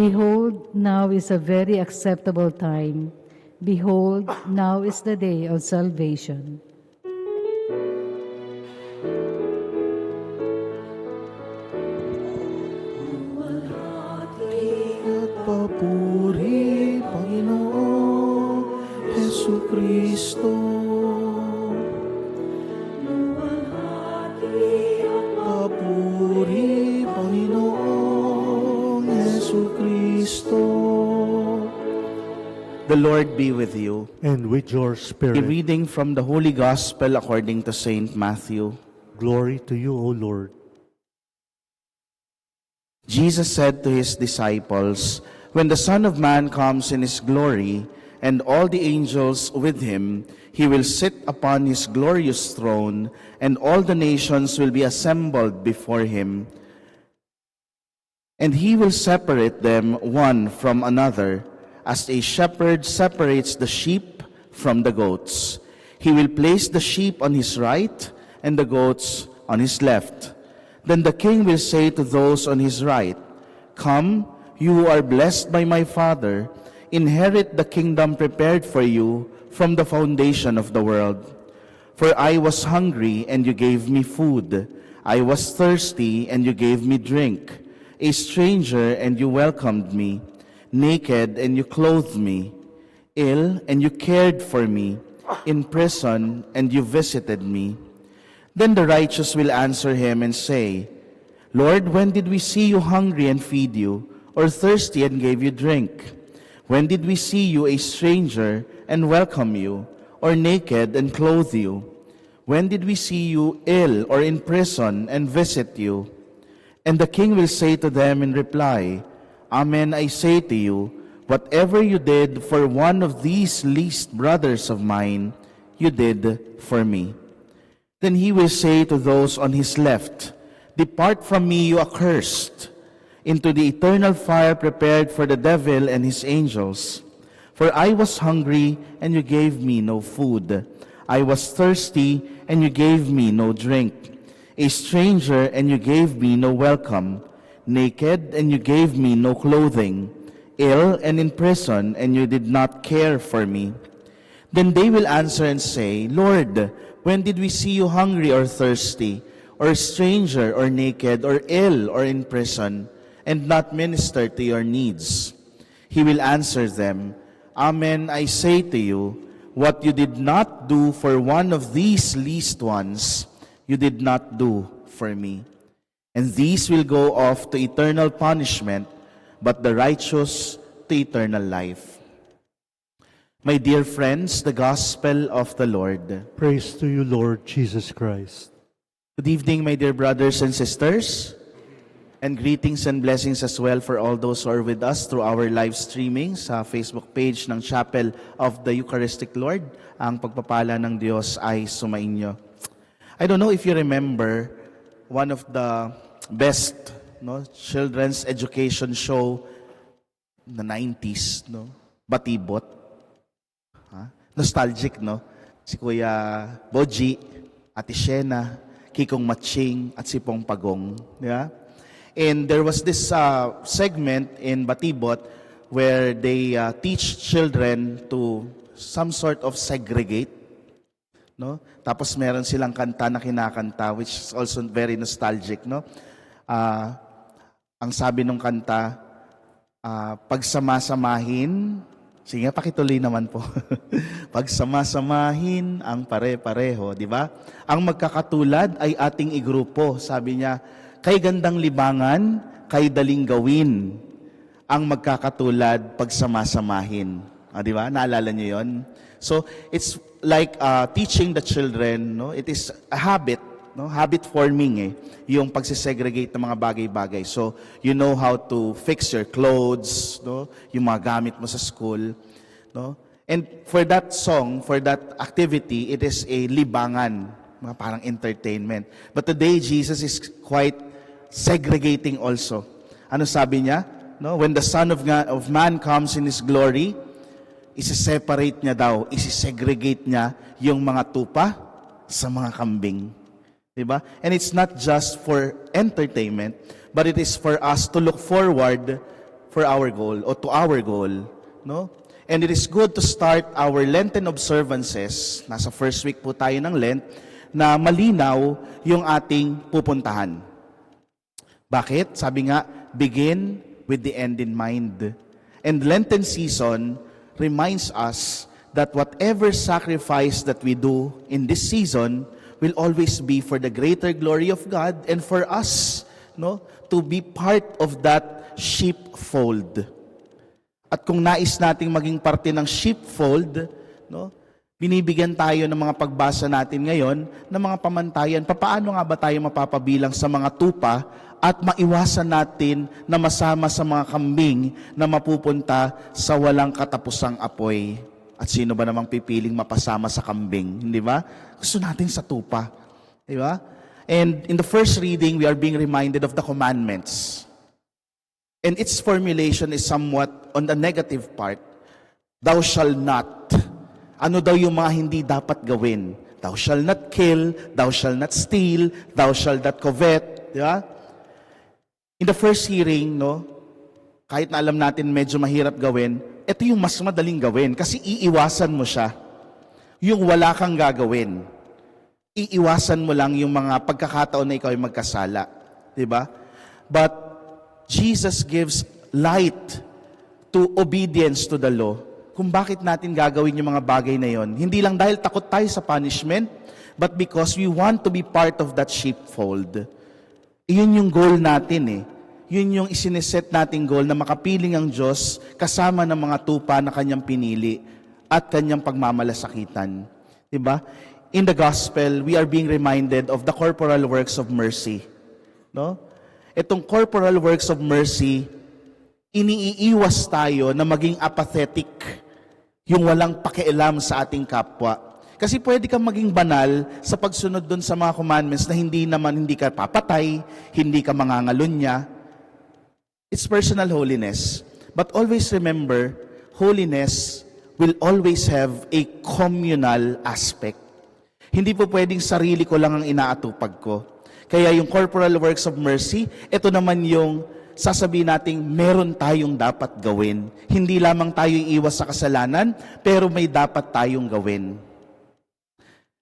Behold, now is a very acceptable time. Behold, now is the day of salvation. Papuri, Panginoon Jesucristo. Papuri, Panginoon Jesucristo. The Lord be with you. And with your A spirit. reading from the Holy Gospel according to Saint Matthew. Glory to you, O Lord. Jesus said to his disciples, "When the Son of Man comes in his glory, and all the angels with him, he will sit upon his glorious throne, and all the nations will be assembled before him. And he will separate them one from another, as a shepherd separates the sheep from the goats. He will place the sheep on his right, and the goats on his left. Then the king will say to those on his right, 'Come, you who are blessed by my Father, inherit the kingdom prepared for you from the foundation of the world. For I was hungry, and you gave me food. I was thirsty, and you gave me drink. A stranger, and you welcomed me. Naked, and you clothed me. Ill, and you cared for me. In prison, and you visited me.' Then the righteous will answer him and say, 'Lord, when did we see you hungry and feed you, or thirsty and gave you drink? When did we see you a stranger and welcome you, or naked and clothe you? When did we see you ill or in prison and visit you?' And the king will say to them in reply, 'Amen, I say to you, whatever you did for one of these least brothers of mine, you did for me.' Then he will say to those on his left, 'Depart from me, you accursed, into the eternal fire prepared for the devil and his angels. For I was hungry, and you gave me no food. I was thirsty, and you gave me no drink. A stranger, and you gave me no welcome. Naked, and you gave me no clothing. Ill and in prison, and you did not care for me.' Then they will answer and say, 'Lord, when did we see you hungry or thirsty, or a stranger, or naked, or ill, or in prison, and not minister to your needs?' He will answer them, 'Amen, I say to you, what you did not do for one of these least ones, you did not do for me.' And these will go off to eternal punishment, but the righteous to eternal life." My dear friends, the Gospel of the Lord. Praise to you, Lord Jesus Christ. Good evening, my dear brothers and sisters, and greetings and blessings as well for all those who are with us through our live streaming sa Facebook page ng Chapel of the Eucharistic Lord. Ang pagpapala ng Diyos ay sumainyo. I don't know if you remember one of the best children's education show in the 90s, Batibot. Nostalgic, no? Si Kuya Boji, Ate Shena, Kikong Matching, at si Pong Pagong. Yeah? And there was this segment in Batibot where they teach children to some sort of segregate. No? Tapos meron silang kanta na kinakanta, which is also very nostalgic. No? Ang sabi ng kanta, pagsama-samahin, sige, pakituloy naman po. Pagsama-samahin ang pare-pareho, di ba? Ang magkakatulad ay ating igrupo. Sabi niya, kay gandang libangan, kay daling gawin. Ang magkakatulad, pagsama-samahin. Di ba? Naalala niyo yon? So, it's like teaching the children, no? It is a habit, no? Habit forming, yung pagsisegregate ng mga bagay-bagay. So, you know how to fix your clothes, no? Yung mga gamit mo sa school, no? And for that song, for that activity, it is a libangan, parang entertainment. But today, Jesus is quite segregating also. Ano sabi niya? No? When the Son of Man comes in His glory, isi-separate niya daw, isi-segregate niya yung mga tupa sa mga kambing. Diba? And it's not just for entertainment, but it is for us to look forward for our goal o to our goal, no? And it is good to start our Lenten observances, nasa first week po tayo ng Lent, na malinaw yung ating pupuntahan. Bakit? Sabi nga, begin with the end in mind. And Lenten season reminds us that whatever sacrifice that we do in this season will always be for the greater glory of God and for us, no, to be part of that sheepfold. At kung nais nating maging parte ng sheepfold, no, binibigyan tayo ng mga pagbasa natin ngayon ng mga pamantayan. Paano nga ba tayo mapapabilang sa mga tupa at maiwasan natin na masama sa mga kambing na mapupunta sa walang katapusang apoy? At sino ba namang pipiling mapasama sa kambing, hindi ba? Gusto natin sa tupa, di ba? And in the first reading, we are being reminded of the commandments. And its formulation is somewhat on the negative part. Thou shall not. Ano daw yung mga hindi dapat gawin? Thou shall not kill, thou shall not steal, thou shall not covet. Di ba? In the first hearing, no, kahit na alam natin medyo mahirap gawin, ito yung mas madaling gawin kasi iiwasan mo siya. Yung wala kang gagawin. Iiwasan mo lang yung mga pagkakataon na ikaw ay magkasala. Di ba? But Jesus gives light to obedience to the law. Kung bakit natin gagawin yung mga bagay na yon. Hindi lang dahil takot tayo sa punishment, but because we want to be part of that sheepfold. Iyon yung goal natin eh. Yun yung isiniset nating goal na makapiling ang Diyos kasama ng mga tupa na kanyang pinili at kanyang pagmamalasakitan. Diba? In the gospel, we are being reminded of the corporal works of mercy. No? Itong corporal works of mercy, iniiwas tayo na maging apathetic, yung walang pakialam sa ating kapwa. Kasi pwede kang maging banal sa pagsunod dun sa mga commandments na hindi ka papatay, hindi ka mangangalunya. It's personal holiness. But always remember, holiness will always have a communal aspect. Hindi po pwedeng sarili ko lang ang inaatupag ko. Kaya yung corporal works of mercy, ito naman yung sasabihin nating meron tayong dapat gawin. Hindi lamang tayo iiwas sa kasalanan, pero may dapat tayong gawin.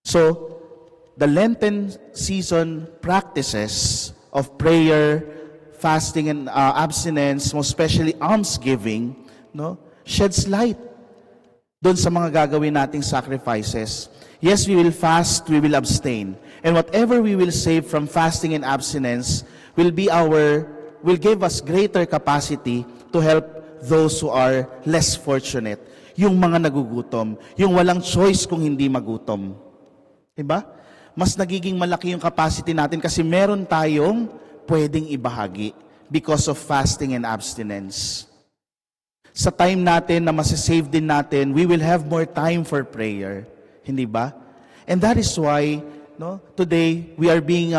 So, the Lenten season practices of prayer, fasting and abstinence, most especially almsgiving, no, sheds light doon sa mga gagawin nating sacrifices. Yes, we will fast, we will abstain. And whatever we will save from fasting and abstinence will give us greater capacity to help those who are less fortunate. Yung mga nagugutom, yung walang choice kung hindi magutom. Diba? Mas nagiging malaki yung capacity natin kasi meron tayong pwedeng ibahagi because of fasting and abstinence. Sa time natin na masasave din natin, we will have more time for prayer. Hindi ba? And that is why, no, today we are being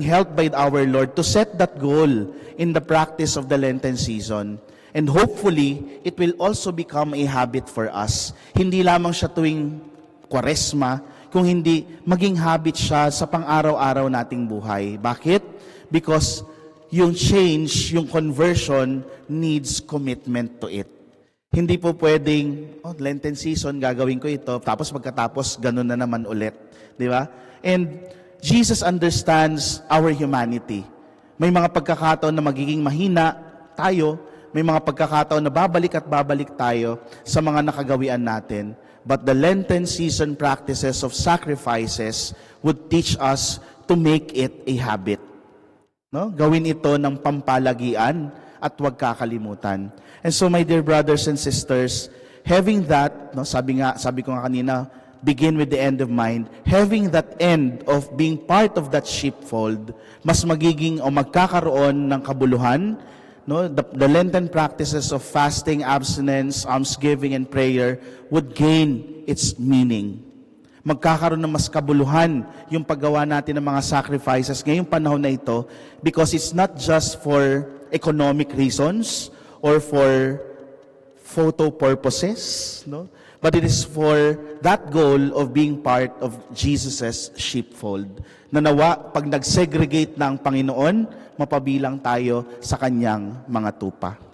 helped by our Lord to set that goal in the practice of the Lenten season. And hopefully, it will also become a habit for us. Hindi lamang siya tuwing Kwaresma, kung hindi maging habit siya sa pang-araw-araw nating buhay. Bakit? Because yung change, yung conversion needs commitment to it. Hindi po pwedeng, Lenten season, gagawin ko ito, tapos pagkatapos, ganun na naman ulit. Di ba? And Jesus understands our humanity. May mga pagkakataon na magiging mahina tayo, may mga pagkakataon na babalik at babalik tayo sa mga nakagawian natin. But the Lenten season practices of sacrifices would teach us to make it a habit. No? Gawin ito ng pampalagian at huwag kakalimutan. And so my dear brothers and sisters, having that, no, sabi ko nga kanina, begin with the end of mind. Having that end of being part of that sheepfold, mas magiging o magkakaroon ng kabuluhan. No, the Lenten practices of fasting, abstinence, almsgiving, and prayer would gain its meaning. Magkakaroon ng mas kabuluhan yung paggawa natin ng mga sacrifices ngayong panahon na ito because it's not just for economic reasons or for photo purposes, no? But it is for that goal of being part of Jesus' sheepfold. Na nawa, pag nag-segregate ng Panginoon, mapabilang tayo sa kanyang mga tupa.